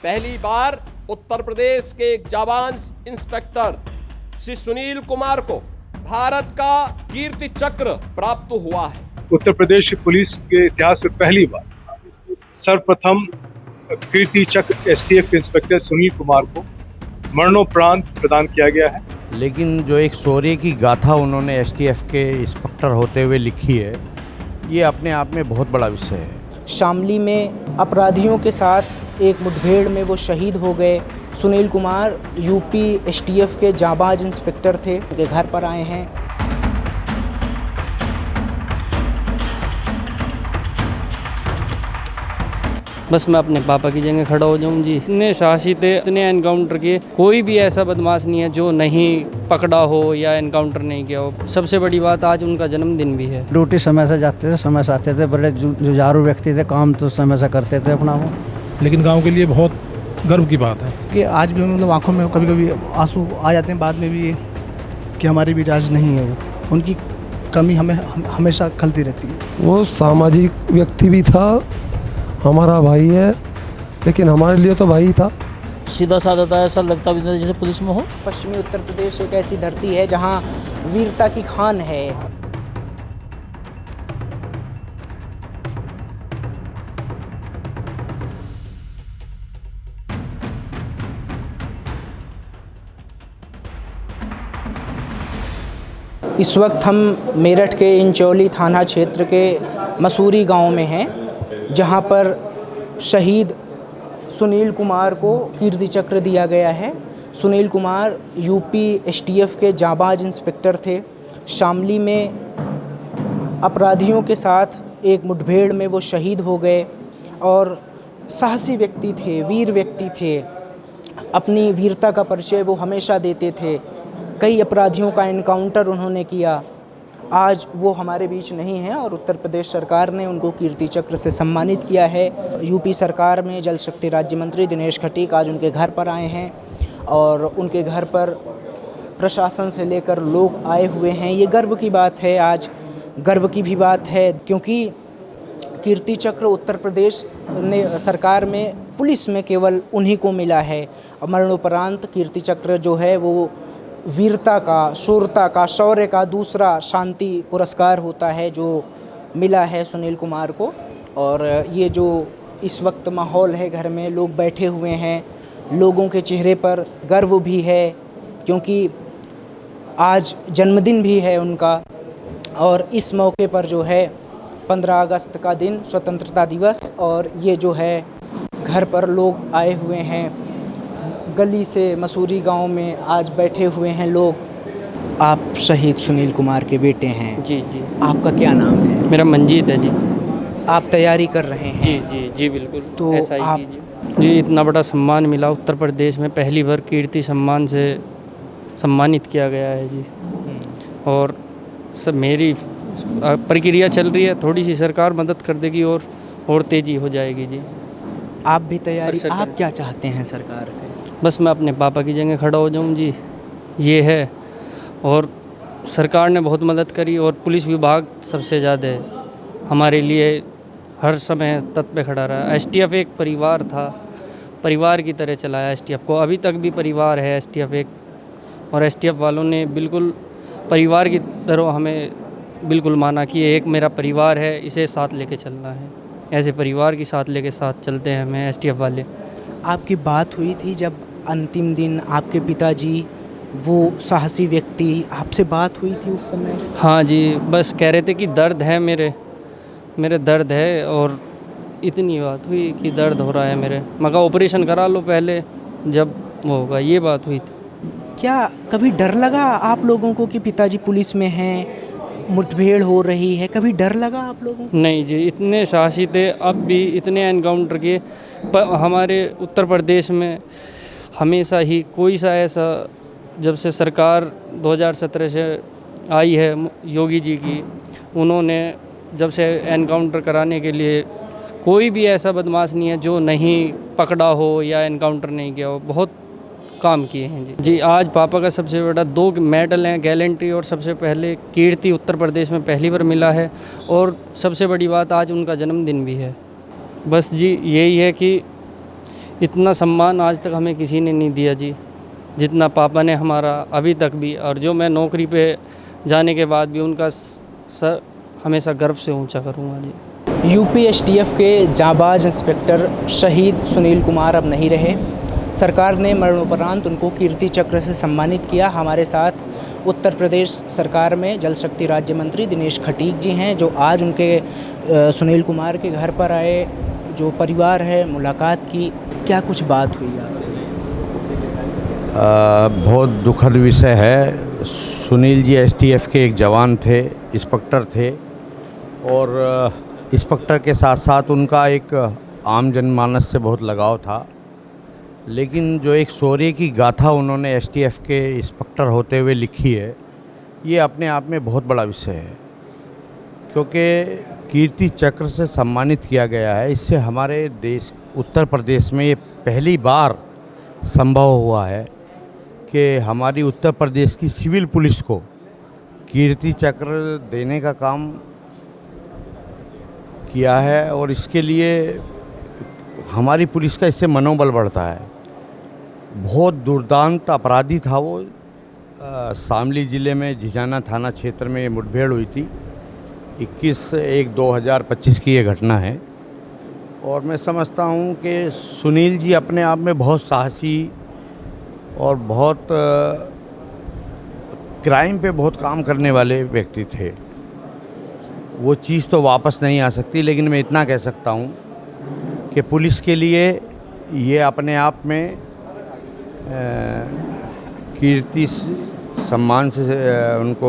पहली बार उत्तर प्रदेश के एक जाबाज इंस्पेक्टर श्री सुनील कुमार को भारत का कीर्ति चक्र प्राप्त हुआ है। उत्तर प्रदेश पुलिस के इतिहास में पहली बार सर्वप्रथम कीर्ति चक्र एसटीएफ के इंस्पेक्टर सुनील कुमार को मरणोपरांत प्रदान किया गया है। लेकिन जो एक शौर्य की गाथा उन्होंने एसटीएफ के इंस्पेक्टर होते हुए लिखी है, ये अपने आप में बहुत बड़ा विषय है। शामली में अपराधियों के साथ एक मुठभेड़ में वो शहीद हो गए। सुनील कुमार यूपी एसटीएफ के जाबाज इंस्पेक्टर थे, उनके घर पर आए हैं। बस मैं अपने पापा की जगह खड़ा हो जाऊं जी। इतने साहसी थे, इतने एनकाउंटर किए, कोई भी ऐसा बदमाश नहीं है जो नहीं पकड़ा हो या एनकाउंटर नहीं किया हो। सबसे बड़ी बात, आज उनका जन्मदिन भी है। ड्यूटी समय से जाते थे, समय से आते थे, बड़े जुझारू व्यक्ति थे, काम तो समय से करते थे अपना वो। लेकिन गांव के लिए बहुत गर्व की बात है कि आज भी मतलब आंखों में कभी कभी आंसू आ जाते हैं, बाद में भी कि हमारी भी जांच नहीं है। वो उनकी कमी हमें हमेशा खलती रहती है। वो सामाजिक व्यक्ति भी था, हमारा भाई है, लेकिन हमारे लिए तो भाई था। सीधा साधा था, ऐसा लगता भी नहीं जैसे पुलिस में हो। पश्चिमी उत्तर प्रदेश एक ऐसी धरती है जहां वीरता की खान है। इस वक्त हम मेरठ के इंचौली थाना क्षेत्र के मसूरी गांव में हैं, जहां पर शहीद सुनील कुमार को कीर्ति चक्र दिया गया है। सुनील कुमार यूपी एसटीएफ के जाबाज इंस्पेक्टर थे। शामली में अपराधियों के साथ एक मुठभेड़ में वो शहीद हो गए और साहसी व्यक्ति थे, वीर व्यक्ति थे। अपनी वीरता का परिचय वो हमेशा देते थे। कई अपराधियों का एनकाउंटर उन्होंने किया। आज वो हमारे बीच नहीं हैं और उत्तर प्रदेश सरकार ने उनको कीर्ति चक्र से सम्मानित किया है। यूपी सरकार में जल शक्ति राज्य मंत्री दिनेश खटीक आज उनके घर पर आए हैं और उनके घर पर प्रशासन से लेकर लोग आए हुए हैं। ये गर्व की बात है, आज गर्व की भी बात है, क्योंकि कीर्ति चक्र उत्तर प्रदेश ने सरकार में पुलिस में केवल उन्हीं को मिला है। मरणोपरांत कीर्ति चक्र जो है वो वीरता का, शूरता का, शौर्य का दूसरा शांति पुरस्कार होता है जो मिला है सुनील कुमार को। और ये जो इस वक्त माहौल है, घर में लोग बैठे हुए हैं, लोगों के चेहरे पर गर्व भी है क्योंकि आज जन्मदिन भी है उनका। और इस मौके पर जो है 15 अगस्त का दिन, स्वतंत्रता दिवस, और ये जो है घर पर लोग आए हुए हैं। गली से मसूरी गांव में आज बैठे हुए हैं लोग। आप शहीद सुनील कुमार के बेटे हैं। जी जी। आपका क्या नाम है? मेरा मंजीत है जी। आप तैयारी कर रहे हैं? जी जी जी बिल्कुल। तो ऐसा आप ही जी, इतना बड़ा सम्मान मिला। उत्तर प्रदेश में पहली बार कीर्ति सम्मान से सम्मानित किया गया है जी। और सब मेरी प्रक्रिया चल रही है, थोड़ी सी सरकार मदद कर देगी और तेज़ी हो जाएगी जी। आप भी तैयारी, आप क्या चाहते हैं सरकार से? बस मैं अपने पापा की जगह खड़ा हो जाऊं जी, ये है। और सरकार ने बहुत मदद करी और पुलिस विभाग सबसे ज़्यादा हमारे लिए हर समय तत्पर पे खड़ा रहा। एसटीएफ एक परिवार था, परिवार की तरह चलाया एसटीएफ को। अभी तक भी परिवार है एसटीएफ एक, और एसटीएफ वालों ने बिल्कुल परिवार की तरह हमें बिल्कुल माना कि ये एक मेरा परिवार है, इसे साथ लेके चलना है। ऐसे परिवार के साथ लेके साथ चलते हैं हमें एसटीएफ वाले। आपकी बात हुई थी जब अंतिम दिन आपके पिताजी, वो साहसी व्यक्ति, आपसे बात हुई थी उस समय? हाँ जी, बस कह रहे थे कि दर्द है, मेरे दर्द है, और इतनी बात हुई कि दर्द हो रहा है मेरे। मैं कहा ऑपरेशन करा लो पहले, जब वो होगा, ये बात हुई थी। क्या कभी डर लगा आप लोगों को कि पिताजी पुलिस में हैं, मुठभेड़ हो रही है? कभी डर लगा आप लोगों को? नहीं जी, इतने साहसी थे, अब भी इतने एनकाउंटर किए। हमारे उत्तर प्रदेश में हमेशा ही कोई सा ऐसा, जब से सरकार 2017 से आई है योगी जी की, उन्होंने जब से एनकाउंटर कराने के लिए, कोई भी ऐसा बदमाश नहीं है जो नहीं पकड़ा हो या एनकाउंटर नहीं किया हो। बहुत काम किए हैं जी। जी, आज पापा का सबसे बड़ा 2 मेडल हैं, गैलेंट्री और सबसे पहले कीर्ति उत्तर प्रदेश में पहली बार मिला है। और सबसे बड़ी बात, आज उनका जन्मदिन भी है। बस जी यही है कि इतना सम्मान आज तक हमें किसी ने नहीं दिया जी, जितना पापा ने हमारा अभी तक भी। और जो मैं नौकरी पे जाने के बाद भी उनका सर हमेशा गर्व से ऊंचा करूंगा जी। यूपी एसटीएफ के जाबाज इंस्पेक्टर शहीद सुनील कुमार अब नहीं रहे। सरकार ने मरणोपरांत उनको कीर्ति चक्र से सम्मानित किया। हमारे साथ उत्तर प्रदेश सरकार में जल शक्ति राज्य मंत्री दिनेश खटीक जी हैं, जो आज उनके सुनील कुमार के घर पर आए, जो परिवार है, मुलाकात की। क्या कुछ बात हुई आप? बहुत दुखद विषय है। सुनील जी एसटीएफ के एक जवान थे, इंस्पेक्टर थे, और इंस्पेक्टर के साथ साथ उनका एक आम जनमानस से बहुत लगाव था। लेकिन जो एक शौर्य की गाथा उन्होंने एसटीएफ के इंस्पेक्टर होते हुए लिखी है, ये अपने आप में बहुत बड़ा विषय है, क्योंकि कीर्ति चक्र से सम्मानित किया गया है। इससे हमारे देश उत्तर प्रदेश में ये पहली बार संभव हुआ है कि हमारी उत्तर प्रदेश की सिविल पुलिस को कीर्ति चक्र देने का काम किया है, और इसके लिए हमारी पुलिस का इससे मनोबल बढ़ता है। बहुत दुर्दांत अपराधी था वो। शामली ज़िले में झिझाना थाना क्षेत्र में मुठभेड़ हुई थी। 21/1/2025 की ये घटना है, और मैं समझता हूँ कि सुनील जी अपने आप में बहुत साहसी और बहुत क्राइम पे बहुत काम करने वाले व्यक्ति थे। वो चीज़ तो वापस नहीं आ सकती, लेकिन मैं इतना कह सकता हूँ कि पुलिस के लिए ये अपने आप में कीर्ति सम्मान से उनको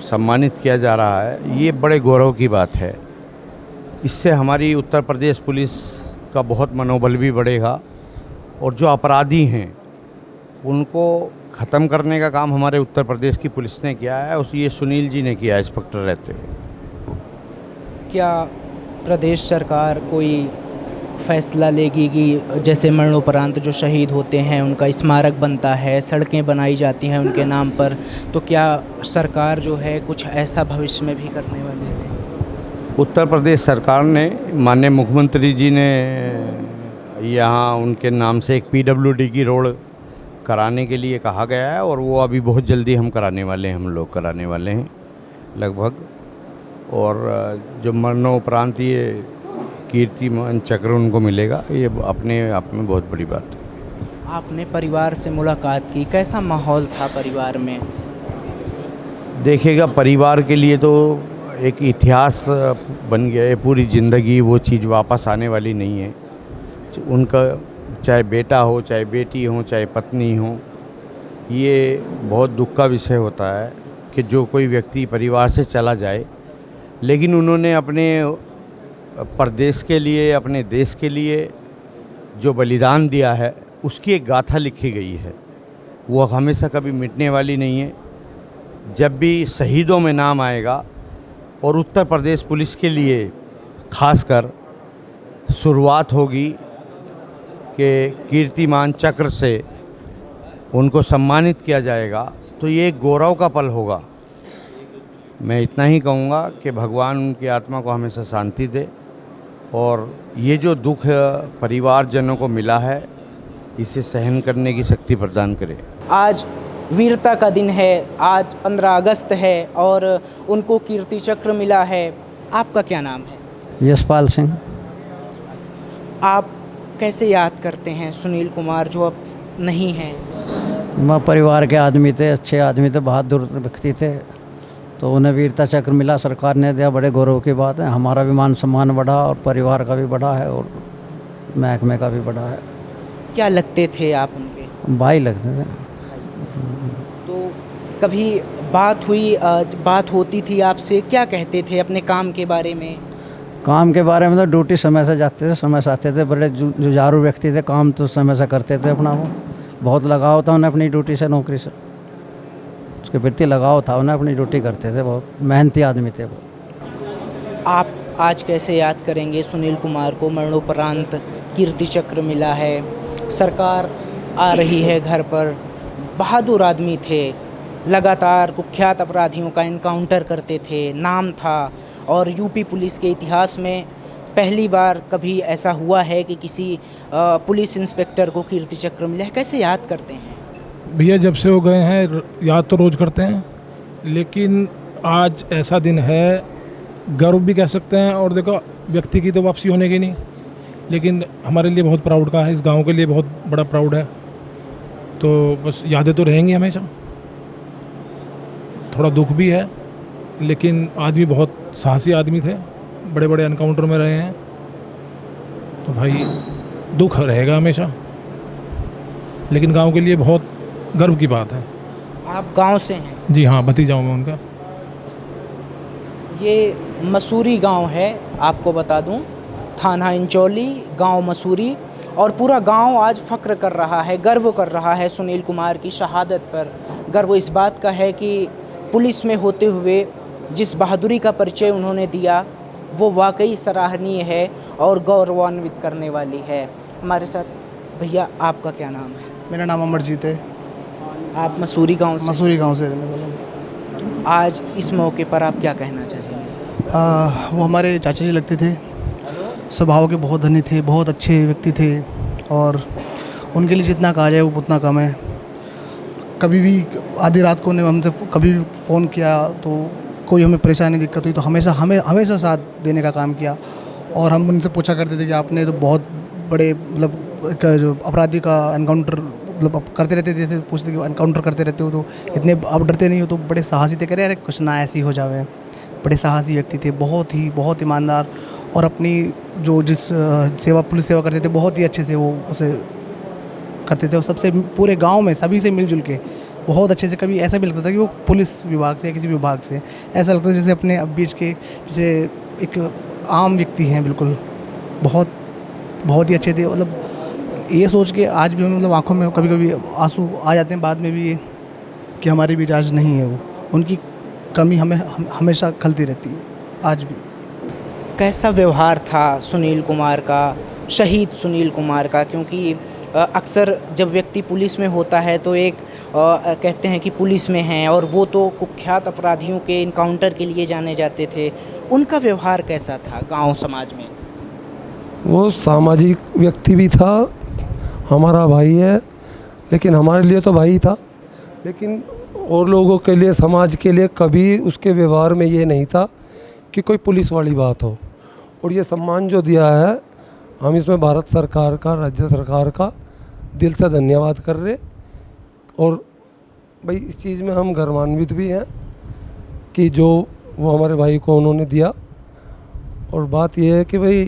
सम्मानित किया जा रहा है, ये बड़े गौरव की बात है। इससे हमारी उत्तर प्रदेश पुलिस का बहुत मनोबल भी बढ़ेगा, और जो अपराधी हैं उनको ख़त्म करने का काम हमारे उत्तर प्रदेश की पुलिस ने किया है, उस ये सुनील जी ने किया है इंस्पेक्टर रहते हुए। क्या प्रदेश सरकार कोई फैसला लेगी कि जैसे मरणोपरांत जो शहीद होते हैं उनका स्मारक बनता है, सड़कें बनाई जाती हैं उनके नाम पर, तो क्या सरकार जो है कुछ ऐसा भविष्य में भी करने वाली है? उत्तर प्रदेश सरकार ने, माननीय मुख्यमंत्री जी ने यहाँ उनके नाम से एक PWD की रोड कराने के लिए कहा गया है, और वो अभी बहुत जल्दी हम कराने वाले हैं, हम लोग कराने वाले हैं लगभग। और जो मरणोपरांत ये कीर्तिमान चक्र उनको मिलेगा, ये अपने आप में बहुत बड़ी बात है। आपने परिवार से मुलाकात की, कैसा माहौल था परिवार में? देखिएगा, परिवार के लिए तो एक इतिहास बन गया है, पूरी ज़िंदगी वो चीज़ वापस आने वाली नहीं है। उनका चाहे बेटा हो, चाहे बेटी हो, चाहे पत्नी हो, ये बहुत दुख का विषय होता है कि जो कोई व्यक्ति परिवार से चला जाए, लेकिन उन्होंने अपने प्रदेश के लिए, अपने देश के लिए जो बलिदान दिया है, उसकी एक गाथा लिखी गई है। वो हमेशा कभी मिटने वाली नहीं है। जब भी शहीदों में नाम आएगा, और उत्तर प्रदेश पुलिस के लिए खासकर शुरुआत होगी कि कीर्तिमान चक्र से उनको सम्मानित किया जाएगा, तो ये एक गौरव का पल होगा। मैं इतना ही कहूँगा कि भगवान उनकी आत्मा को हमेशा शांति दे, और ये जो दुख परिवारजनों को मिला है, इसे सहन करने की शक्ति प्रदान करे। आज वीरता का दिन है, आज 15 अगस्त है और उनको कीर्ति चक्र मिला है। आपका क्या नाम है? यशपाल सिंह। आप कैसे याद करते हैं सुनील कुमार जो अब नहीं हैं? वह परिवार के आदमी थे, अच्छे आदमी थे, बहादुर व्यक्ति थे, तो उन्हें वीरता चक्र मिला, सरकार ने दिया, बड़े गौरव की बात है। हमारा भी मान सम्मान बढ़ा, और परिवार का भी बढ़ा है, और महकमे का भी बढ़ा है। क्या लगते थे आप उनके? भाई लगते थे। तो कभी बात होती थी आपसे, क्या कहते थे अपने काम के बारे में? काम के बारे में तो ड्यूटी समय से जाते थे, समय से आते थे। बड़े जुझारू व्यक्ति थे, काम तो समय से करते थे अपना। वो बहुत लगाव था उन्हें अपनी ड्यूटी से, नौकरी से, उसके प्रति लगाव था उन्हें, अपनी ड्यूटी करते थे, बहुत मेहनती आदमी थे वो। आप आज कैसे याद करेंगे सुनील कुमार को? मरणोपरांत कीर्ति चक्र मिला है, सरकार आ रही है घर पर। बहादुर आदमी थे, लगातार कुख्यात अपराधियों का इनकाउंटर करते थे, नाम था, और यूपी पुलिस के इतिहास में पहली बार कभी ऐसा हुआ है कि किसी पुलिस इंस्पेक्टर को कीर्ति चक्र मिला है? कैसे याद करते हैं? भैया जब से हो गए हैं याद तो रोज़ करते हैं, लेकिन आज ऐसा दिन है, गर्व भी कह सकते हैं। और देखो, व्यक्ति की तो वापसी होने की नहीं, लेकिन हमारे लिए बहुत प्राउड का है, इस गांव के लिए बहुत बड़ा प्राउड है। तो बस यादें तो रहेंगी हमेशा। थोड़ा दुख भी है, लेकिन आदमी बहुत साहसी आदमी थे, बड़े बड़े एनकाउंटर में रहे हैं, तो भाई दुख रहेगा हमेशा, लेकिन गांव के लिए बहुत गर्व की बात है। आप गांव से हैं? जी हाँ, भतीजा हूँ मैं उनका। ये मसूरी गांव है, आपको बता दूं, थाना इंचौली, गांव मसूरी, और पूरा गांव आज फ़ख्र कर रहा है, गर्व कर रहा है सुनील कुमार की शहादत पर। गर्व इस बात का है कि पुलिस में होते हुए जिस बहादुरी का परिचय उन्होंने दिया वो वाकई सराहनीय है और गौरवान्वित करने वाली है। हमारे साथ भैया, आपका क्या नाम है? मेरा नाम अमरजीत है। आप मसूरी गांव से? मसूरी गांव से रहने वाला हूँ। आज इस मौके पर आप क्या कहना चाहेंगे? वो हमारे चाचा जी लगते थे, स्वभाव के बहुत धनी थे, बहुत अच्छे व्यक्ति थे, और उनके लिए जितना कहा जाए वो उतना कम है। कभी भी आधी रात को उन्हें हमसे कभी भी फ़ोन किया तो कोई हमें परेशानी दिक्कत हुई तो हमेशा साथ देने का काम किया। और हम उनसे पूछा करते थे कि आपने तो बहुत बड़े मतलब जो अपराधी का एनकाउंटर मतलब करते रहते थे, जैसे पूछते कि एनकाउंटर करते रहते हो तो इतने आप डरते नहीं हो? तो बड़े साहसी थे, कह रहे अरे कुछ ना ऐसी हो जावे। बड़े साहसी व्यक्ति थे, बहुत ईमानदार, और अपनी जो जिस पुलिस सेवा करते थे बहुत ही अच्छे से वो उसे करते थे, और सबसे पूरे गांव में सभी से मिलजुल के बहुत अच्छे से। कभी ऐसा भी लगता था कि वो पुलिस विभाग से या किसी विभाग से, ऐसा लगता था जैसे अपने अब बीच के जैसे एक आम व्यक्ति हैं, बिल्कुल बहुत ही अच्छे थे। मतलब ये सोच के आज भी मतलब आंखों में कभी कभी आंसू आ जाते हैं बाद में भी, ये कि हमारी भी आज नहीं है वो, उनकी कमी हमें हमेशा खलती रहती है आज भी। कैसा व्यवहार था सुनील कुमार का, शहीद सुनील कुमार का? क्योंकि अक्सर जब व्यक्ति पुलिस में होता है तो एक कहते हैं कि पुलिस में हैं, और वो तो कुख्यात अपराधियों के इनकाउंटर के लिए जाने जाते थे। उनका व्यवहार कैसा था गांव समाज में? वो सामाजिक व्यक्ति भी था, हमारा भाई है, लेकिन हमारे लिए तो भाई था, लेकिन और लोगों के लिए, समाज के लिए कभी उसके व्यवहार में ये नहीं था कि कोई पुलिस वाली बात हो। और ये सम्मान जो दिया है, हम इसमें भारत सरकार का, राज्य सरकार का दिल से धन्यवाद कर रहे। और भाई इस चीज़ में हम गर्वान्वित भी हैं कि जो वो हमारे भाई को उन्होंने दिया। और बात ये है कि भाई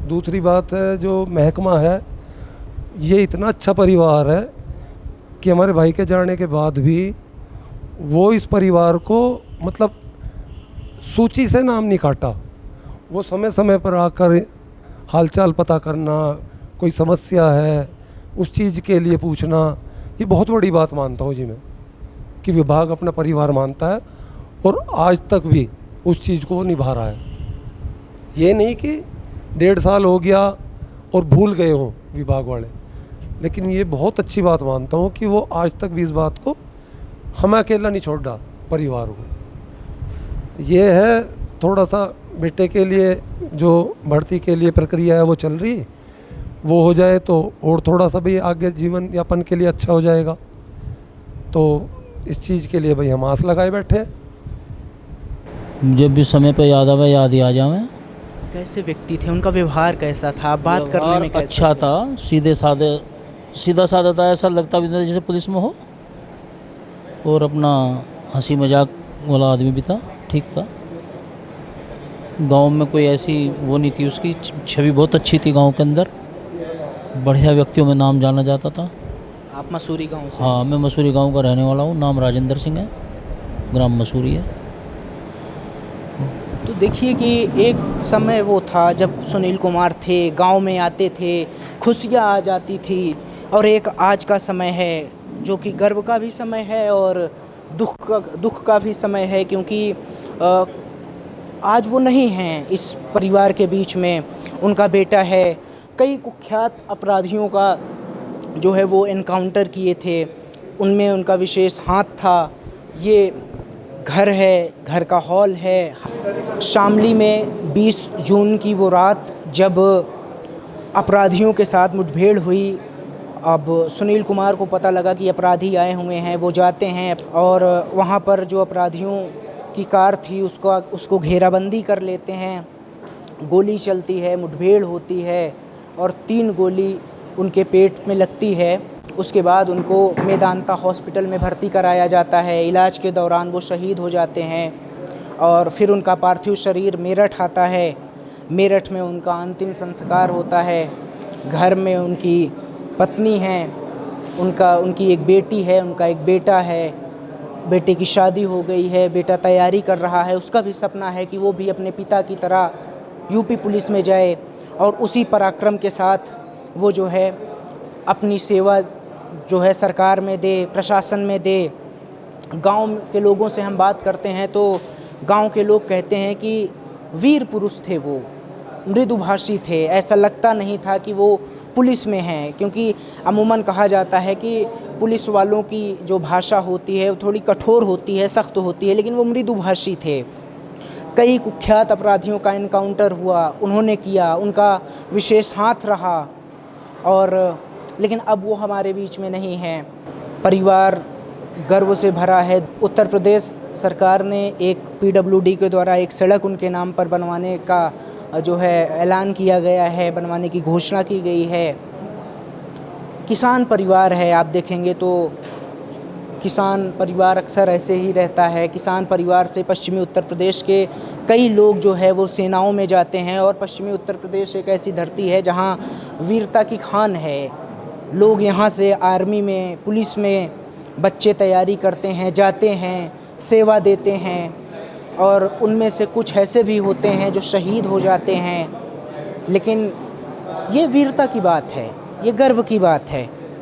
दूसरी बात है, जो महकमा है ये इतना अच्छा परिवार है कि हमारे भाई के जाने के बाद भी वो इस परिवार को मतलब सूची से नाम नहीं काटा। वो समय समय पर आकर हालचाल पता करना, कोई समस्या है उस चीज़ के लिए पूछना, ये बहुत बड़ी बात मानता हूँ जी मैं, कि विभाग अपना परिवार मानता है और आज तक भी उस चीज़ को वो निभा रहा है। ये नहीं कि 1.5 साल हो गया और भूल गए हों विभाग वाले, लेकिन ये बहुत अच्छी बात मानता हूँ कि वो आज तक भी इस बात को हमें अकेला नहीं छोड़ रहा, परिवार को। ये है थोड़ा सा बेटे के लिए जो भर्ती के लिए प्रक्रिया है वो चल रही है, वो हो जाए तो और थोड़ा सा भी आगे जीवन यापन के लिए अच्छा हो जाएगा। तो इस चीज़ के लिए भाई हम आस लगाए बैठे हैं। जब भी समय पर याद आवे, याद ही आ जावे। कैसे व्यक्ति थे, उनका व्यवहार कैसा था, बात करने में कैसा अच्छा था, सीधा साधा था, ऐसा लगता भी नहीं जैसे पुलिस में हो। और अपना हंसी मजाक वाला आदमी भी था, ठीक था। गांव में कोई ऐसी वो नहीं थी, उसकी छवि बहुत अच्छी थी गांव के अंदर, बढ़िया व्यक्तियों में नाम जाना जाता था। आप मसूरी गांव से? हाँ, मैं मसूरी गांव का रहने वाला हूँ। नाम राजेंद्र सिंह है, ग्राम मसूरी है। तो देखिए कि एक समय वो था जब सुनील कुमार थे, गांव में आते थे, खुशियाँ आ जाती थी, और एक आज का समय है जो कि गर्व का भी समय है और दुख का भी समय है, क्योंकि आज वो नहीं हैं इस परिवार के बीच में। उनका बेटा है, कई कुख्यात अपराधियों का जो है वो एनकाउंटर किए थे, उनमें उनका विशेष हाथ था। ये घर है, घर का हॉल है, शामली में 20 जून की वो रात जब अपराधियों के साथ मुठभेड़ हुई। अब सुनील कुमार को पता लगा कि अपराधी आए हुए हैं। वो जाते हैं और वहाँ पर जो अपराधियों की कार थी उसको घेराबंदी कर लेते हैं। गोली चलती है, मुठभेड़ होती है और 3 गोली उनके पेट में लगती है। उसके बाद उनको मेदांता हॉस्पिटल में भर्ती कराया जाता है। इलाज के दौरान वो शहीद हो जाते हैं और फिर उनका पार्थिव शरीर मेरठ आता है। मेरठ में उनका अंतिम संस्कार होता है। घर में उनकी पत्नी हैं, उनकी एक बेटी है, उनका एक बेटा है। बेटे की शादी हो गई है, बेटा तैयारी कर रहा है। उसका भी सपना है कि वो भी अपने पिता की तरह यूपी पुलिस में जाए और उसी पराक्रम के साथ वो जो है अपनी सेवा जो है सरकार में दे, प्रशासन में दे। गांव के लोगों से हम बात करते हैं तो गांव के लोग कहते हैं कि वीर पुरुष थे, वो मृदुभाषी थे। ऐसा लगता नहीं था कि वो पुलिस में हैं, क्योंकि अमूमन कहा जाता है कि पुलिस वालों की जो भाषा होती है वो थोड़ी कठोर होती है, सख्त होती है, लेकिन वो मृदुभाषी थे। कई कुख्यात अपराधियों का इनकाउंटर हुआ, उन्होंने किया, उनका विशेष हाथ रहा और लेकिन अब वो हमारे बीच में नहीं हैं। परिवार गर्व से भरा है। उत्तर प्रदेश सरकार ने एक PWD के द्वारा एक सड़क उनके नाम पर बनवाने का जो है ऐलान किया गया है, बनवाने की घोषणा की गई है। किसान परिवार है, आप देखेंगे तो किसान परिवार अक्सर ऐसे ही रहता है। किसान परिवार से पश्चिमी उत्तर प्रदेश के कई लोग जो है वो सेनाओं में जाते हैं और पश्चिमी उत्तर प्रदेश एक ऐसी धरती है जहां वीरता की खान है। लोग यहां से आर्मी में, पुलिस में बच्चे तैयारी करते हैं, जाते हैं, सेवा देते हैं और उनमें से कुछ ऐसे भी होते हैं जो शहीद हो जाते हैं। लेकिन ये वीरता की बात है, ये गर्व की बात है।